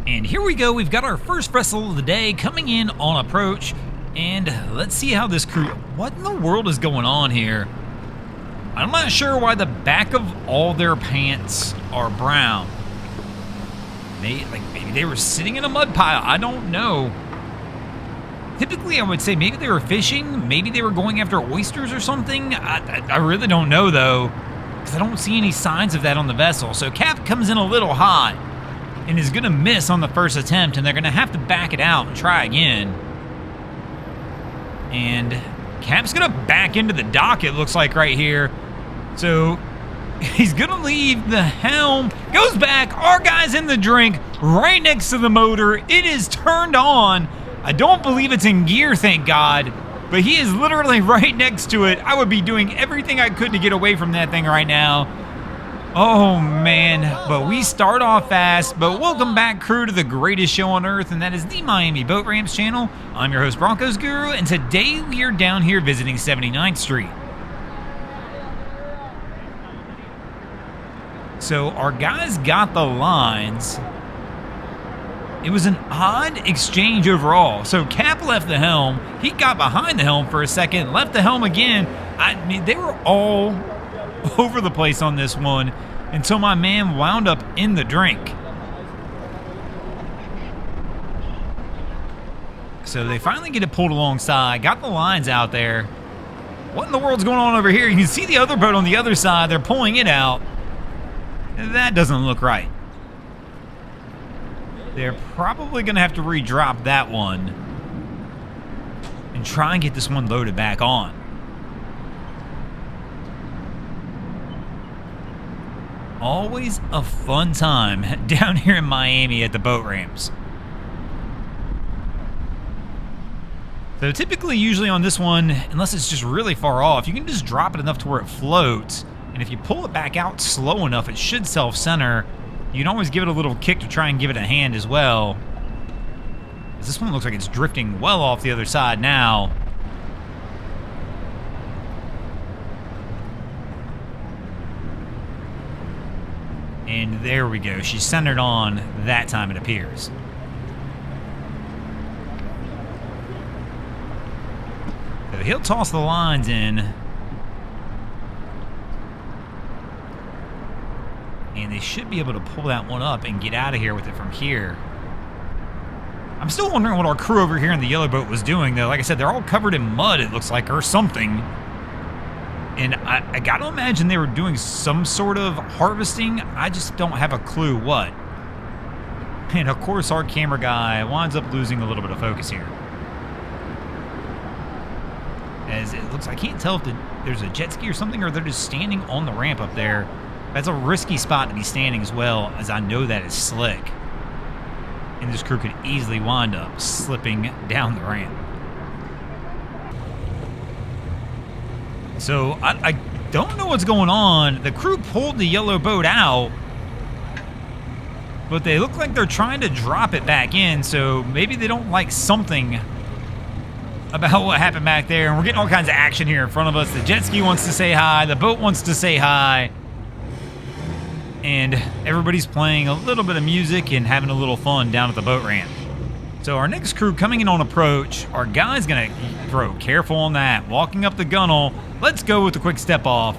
And here we go, we've got our first vessel of the day coming in on approach. And let's see how this crew... What in the world is going on here? I'm not sure why the back of all their pants are brown. Maybe they were sitting in a mud pile, I don't know. Typically, I would say maybe they were fishing, maybe they were going after oysters or something. I really don't know, though, because I don't see any signs of that on the vessel. So Cap comes in a little hot and is going to miss on the first attempt, and they're going to have to back it out and try again. And Cap's going to back into the dock, it looks like, right here. So he's going to leave the helm, goes back, our guy's in the drink, right next to the motor. It is turned on. I don't believe it's in gear, thank God, but he is literally right next to it. I would be doing everything I could to get away from that thing right now. Oh, man, but we start off fast. But welcome back, crew, to the greatest show on earth, and that is the Miami Boat Ramps channel. I'm your host, Broncos Guru, and today we are down here visiting 79th Street. So our guys got the lines. It was an odd exchange overall. So Cap left the helm. He got behind the helm for a second, left the helm again. I mean, they were all over the place on this one until my man wound up in the drink. So they finally get it pulled alongside, got the lines out there. What in the world's going on over here? You can see the other boat on the other side. They're pulling it out. That doesn't look right. They're probably going to have to re-drop that one and try and get this one loaded back on. Always a fun time down here in Miami at the boat ramps. So typically, usually on this one, unless it's just really far off, you can just drop it enough to where it floats. And if you pull it back out slow enough, it should self-center. You can always give it a little kick to try and give it a hand as well. This one looks like it's drifting well off the other side now. And there we go. She's centered on that time, it appears. So he'll toss the lines in. And they should be able to pull that one up and get out of here with it from here. I'm still wondering what our crew over here in the yellow boat was doing, though. Like I said, they're all covered in mud, it looks like, or something. And I gotta imagine they were doing some sort of harvesting. I just don't have a clue what. And of course, our camera guy winds up losing a little bit of focus here. As it looks, I can't tell if there's a jet ski or something, or they're just standing on the ramp up there. That's a risky spot to be standing as well, as I know that is slick. And this crew could easily wind up slipping down the ramp. So I don't know what's going on. The crew pulled the yellow boat out, but they look like they're trying to drop it back in, so maybe they don't like something about what happened back there. And we're getting all kinds of action here in front of us. The jet ski wants to say hi. The boat wants to say hi. And everybody's playing a little bit of music and having a little fun down at the boat ramp. So our next crew coming in on approach, our guy's going to throw. Careful on that. Walking up the gunnel. Let's go with the quick step off.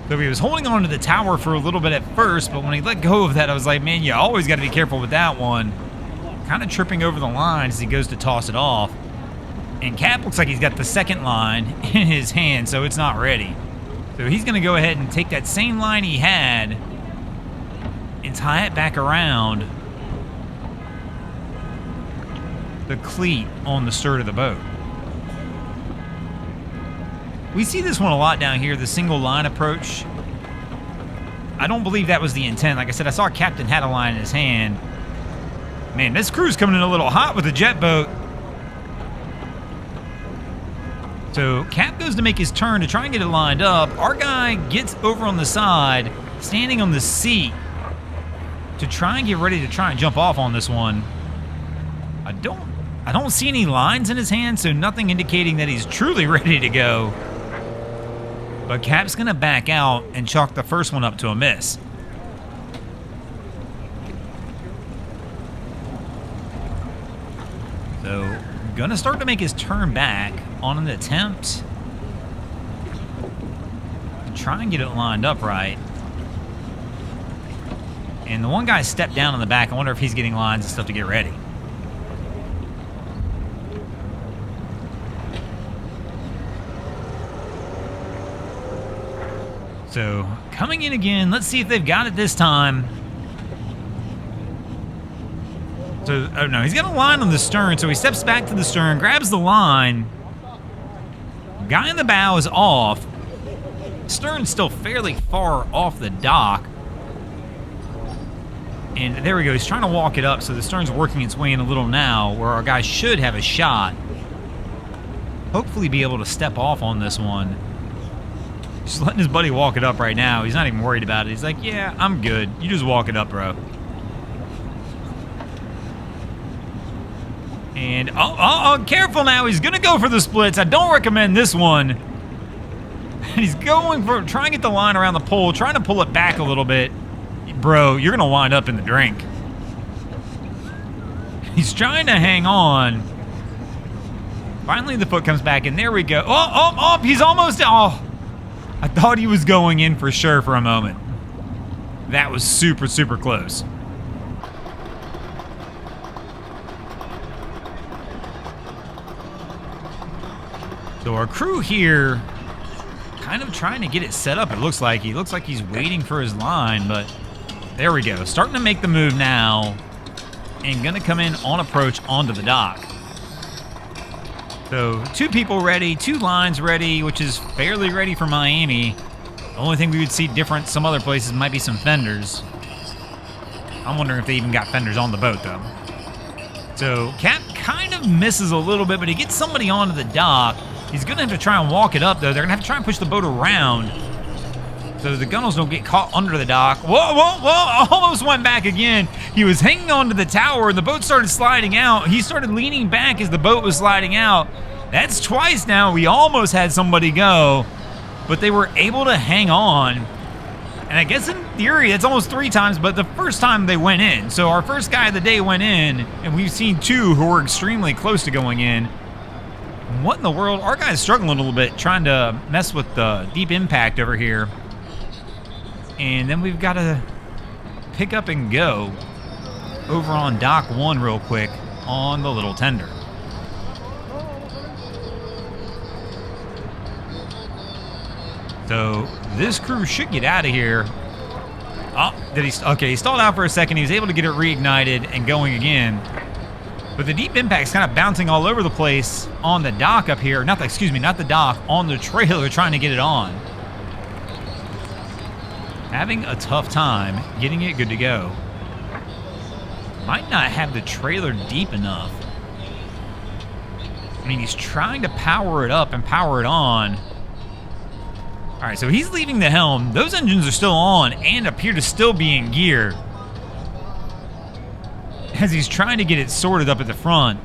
So he was holding on to the tower for a little bit at first, but when he let go of that, I was like, man, you always got to be careful with that one. Kind of tripping over the line as he goes to toss it off. And Cap looks like he's got the second line in his hand, so it's not ready. So he's going to go ahead and take that same line he had and tie it back around the cleat on the stern of the boat. We see this one a lot down here, the single line approach. I don't believe that was the intent. Like I said, I saw Captain had a line in his hand. Man, this crew's coming in a little hot with the jet boat. So Cap goes to make his turn to try and get it lined up. Our guy gets over on the side, standing on the seat to try and get ready to try and jump off on this one. I don't see any lines in his hand, so nothing indicating that he's truly ready to go. But Cap's going to back out and chalk the first one up to a miss. So, gonna start to make his turn back on an attempt to try and get it lined up right. And the one guy stepped down in the back. I wonder if he's getting lines and stuff to get ready. So, coming in again. Let's see if they've got it this time. So, oh no, he's got a line on the stern, so he steps back to the stern, grabs the line. Guy in the bow is off. Stern's still fairly far off the dock. And there we go, he's trying to walk it up, so the stern's working its way in a little now, where our guy should have a shot. Hopefully be able to step off on this one. Just letting his buddy walk it up right now. He's not even worried about it. He's like, yeah, I'm good. You just walk it up, bro. And, oh, careful now. He's going to go for the splits. I don't recommend this one. And he's going for, trying to get the line around the pole, trying to pull it back a little bit. Bro, you're going to wind up in the drink. He's trying to hang on. Finally, the foot comes back, and there we go. Oh, he's almost, oh. I thought he was going in for sure for a moment. That was super, super close. So our crew here kind of trying to get it set up, it looks like. He looks like he's waiting for his line, but there we go. Starting to make the move now and going to come in on approach onto the dock. So 2 people ready, 2 lines ready, which is fairly ready for Miami. The only thing we would see different some other places might be some fenders. I'm wondering if they even got fenders on the boat, though. So Cap kind of misses a little bit, but he gets somebody onto the dock. He's going to have to try and walk it up, though. They're going to have to try and push the boat around so the gunnels don't get caught under the dock. Whoa, almost went back again. He was hanging onto the tower, and the boat started sliding out. He started leaning back as the boat was sliding out. That's twice now. We almost had somebody go, but they were able to hang on. And I guess in theory, it's almost 3 times, but the first time they went in. So our first guy of the day went in, and we've seen 2 who were extremely close to going in. What in the world? Our guy's struggling a little bit, trying to mess with the deep impact over here. And then we've got to pick up and go over on dock 1 real quick on the little tender. So this crew should get out of here. Oh, okay, he stalled out for a second. He was able to get it reignited and going again. But the deep impact's kind of bouncing all over the place on the dock up here. Not the dock, on the trailer trying to get it on. Having a tough time getting it good to go. Might not have the trailer deep enough. I mean, he's trying to power it up and power it on. All right, so he's leaving the helm. Those engines are still on and appear to still be in gear as he's trying to get it sorted up at the front.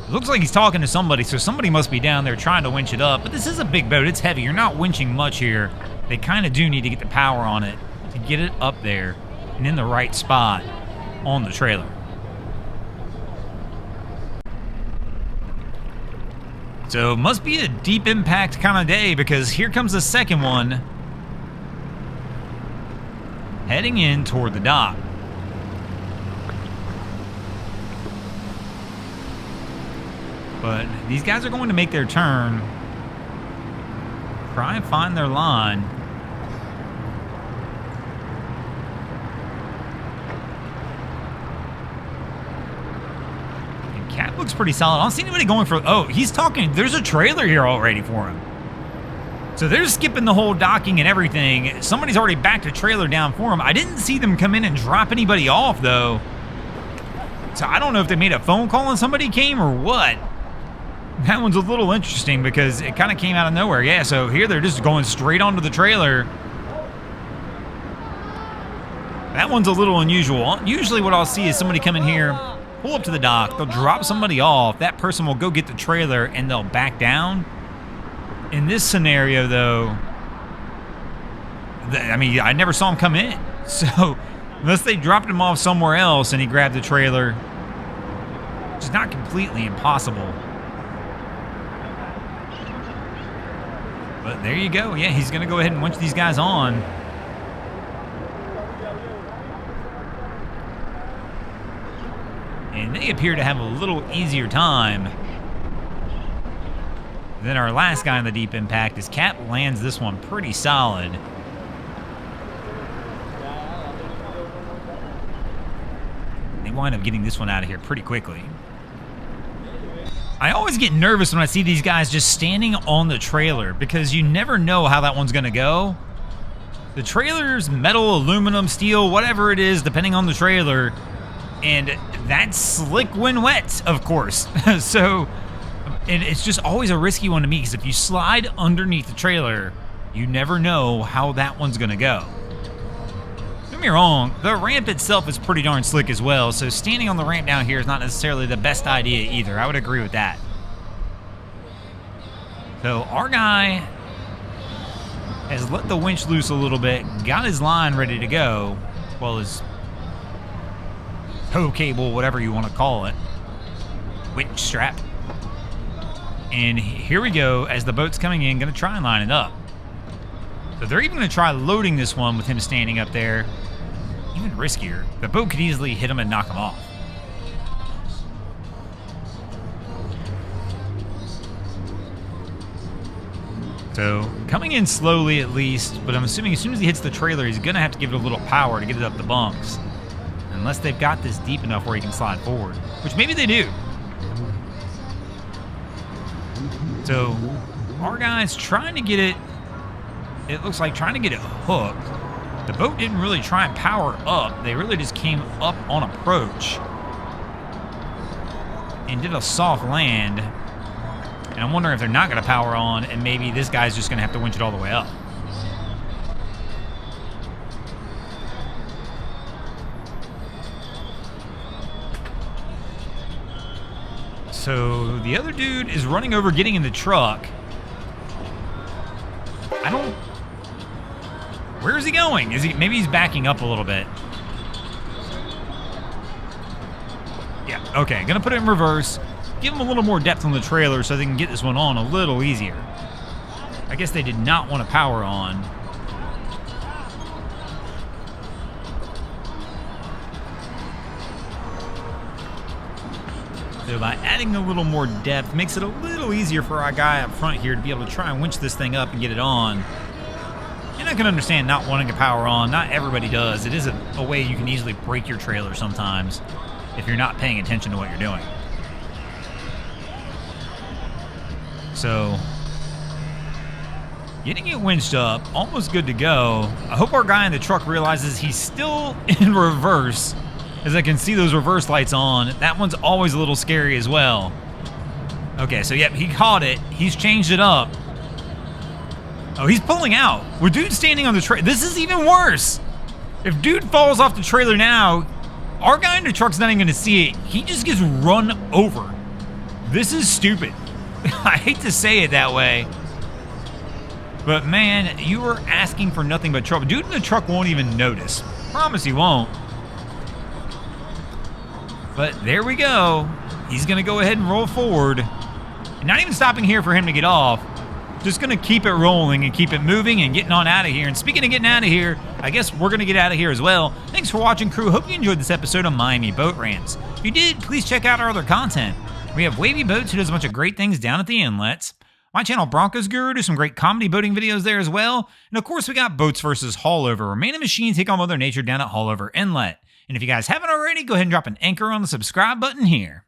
Looks like he's talking to somebody, so somebody must be down there trying to winch it up. But this is a big boat. It's heavy. You're not winching much here. They kind of do need to get the power on it to get it up there and in the right spot on the trailer. So must be a deep impact kind of day, because here comes the second one heading in toward the dock. But these guys are going to make their turn, try and find their line. And Cap looks pretty solid. I don't see anybody going for, oh, he's talking, there's a trailer here already for him. So they're skipping the whole docking and everything. Somebody's already backed a trailer down for him. I didn't see them come in and drop anybody off, though. So I don't know if they made a phone call and somebody came or what. That one's a little interesting because it kind of came out of nowhere. Yeah, so here they're just going straight onto the trailer. That one's a little unusual. Usually what I'll see is somebody come in here, pull up to the dock, they'll drop somebody off, that person will go get the trailer, and they'll back down. In this scenario, though, I mean, I never saw him come in. So Unless they dropped him off somewhere else and he grabbed the trailer. Which is not completely impossible. But there you go. Yeah, he's going to go ahead and winch these guys on. And they appear to have a little easier time than our last guy on the deep impact, as Cap lands this one pretty solid. They wind up getting this one out of here pretty quickly. I always get nervous when I see these guys just standing on the trailer because you never know how that one's going to go. The trailer's metal, aluminum, steel, whatever it is, depending on the trailer. And that's slick when wet, of course. So it's just always a risky one to me because if you slide underneath the trailer, you never know how that one's going to go. Don't get me wrong, the ramp itself is pretty darn slick as well, so standing on the ramp down here is not necessarily the best idea either. I would agree with that. So our guy has let the winch loose a little bit, got his line ready to go, well, his tow cable, whatever you want to call it, winch strap. And here we go, as the boat's coming in, going to try and line it up. So they're even going to try loading this one with him standing up there. Even riskier. The boat could easily hit him and knock him off. So coming in slowly at least, but I'm assuming as soon as he hits the trailer, he's going to have to give it a little power to get it up the bunks. Unless they've got this deep enough where he can slide forward, which maybe they do. So our guy's trying to get it, it looks like trying to get it hooked. The boat didn't really try and power up. They really just came up on approach and did a soft land. And I'm wondering if they're not going to power on and maybe this guy's just going to have to winch it all the way up. So the other dude is running over, getting in the truck. Where is he going? Maybe he's backing up a little bit. Yeah, okay, gonna put it in reverse. Give him a little more depth on the trailer so they can get this one on a little easier. I guess they did not want to power on. So by adding a little more depth, makes it a little easier for our guy up front here to be able to try and winch this thing up and get it on. And I can understand not wanting to power on. Not everybody does. It is a way you can easily break your trailer sometimes if you're not paying attention to what you're doing. So, getting it winched up, almost good to go. I hope our guy in the truck realizes he's still in reverse, as I can see those reverse lights on. That one's always a little scary as well. Okay, so yep, he caught it. He's changed it up. Oh, he's pulling out. With dude standing on the trailer. This is even worse. If dude falls off the trailer now, our guy in the truck's not even going to see it. He just gets run over. This is stupid. I hate to say it that way. But man, you are asking for nothing but trouble. Dude in the truck won't even notice. Promise he won't. But there we go. He's going to go ahead and roll forward. And not even stopping here for him to get off. Just going to keep it rolling and keep it moving and getting on out of here. And speaking of getting out of here, I guess we're going to get out of here as well. Thanks for watching, crew. Hope you enjoyed this episode of Miami Boat Rants. If you did, please check out our other content. We have Wavy Boats, who does a bunch of great things down at the inlets. My channel, Broncos Guru, does some great comedy boating videos there as well. And of course, we got Boats vs. Haulover, where man and machine take on Mother Nature down at Haulover Inlet. And if you guys haven't already, go ahead and drop an anchor on the subscribe button here.